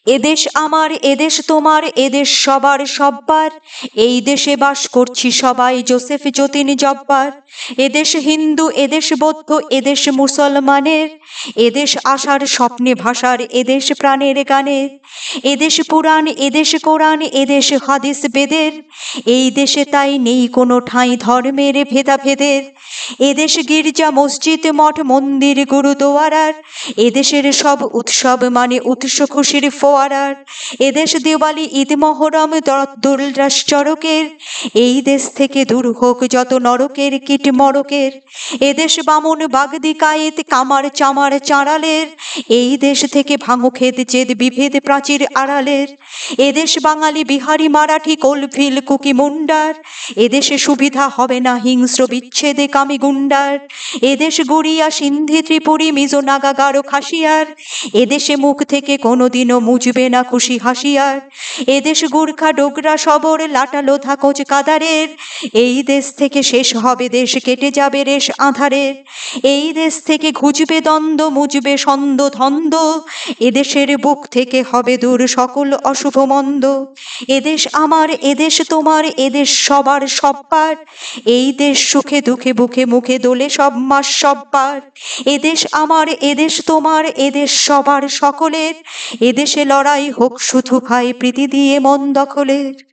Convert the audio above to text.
এদেশ আমার, এদেশ তোমার, এদেশ সবার সব্বার। এই দেশে বাস করছি সবাই জোসেফ যতীন জব্বার। এদেশ হিন্দু, এদেশ বৌদ্ধ, এদেশ মুসলমানের। এদেশ আশার স্বপ্নে ভাষার, এদেশ প্রাণের গানের। এদেশ পুরাণ, এদেশ কোরআন, এদেশ হাদিস বেদের। এই দেশে তাই নেই কোনো ঠাঁই ধর্মের ভেদাভেদের। এদেশ গির্জা মসজিদ মঠ মন্দির গুরুদুয়ারার। এদেশের সব উৎসব মানে উৎস খুশির ফোয়ারার। এদেশ দিওয়ালি ঈদ মহরম দোলরাস চড়কের। এই দেশ থেকে দূর হোক যত নরকের কীট মরকের। এদেশ বামুন বাগদি কায়েত কামার চামার চাঁড়ালের। এই দেশ থেকে ভাঙো খেদ চেদ বিভেদ প্রাচীর আড়ালের। এদেশ বাঙালি বিহারি মারাঠি কোলফিল কুকি মুন্ডার। এদেশে সুবিধা হবে না হিংস্র বিচ্ছেদে কামি গুন্ডার। এদেশ গুড়িয়া সিন্ধি ত্রিপুরী মিজো নাগা গারো খাসিয়ার। এদেশে মুখ থেকে কোনোদিনও মুজবে না খুশি হাসিয়ার। এদেশ গুর্খা ডোগরা সবর লাটা লোধা কোচ কাদারের। এই দেশ থেকে শেষ হবে দেশ কেটে যাবে রেশ আঁধারের। এই দেশ থেকে ঘুচবে দ্বন্দ্ব মুজবে ছন্দ ধন্দ। এদেশের বুক থেকে হবে দূর সকল অশুভ মন্দ। এদেশ আমার, এদেশ তোমার, এদেশ সবার সব্বার। এই দেশ সুখে দুঃখে বুকে মুখে দোলে সব মাস সব্বার। এদেশ আমার, এদেশ তোমার, এদেশ সবার সকলের। এদেশে লড়াই হোক শুধু ভাই প্রীতি দিয়ে মন দখলের।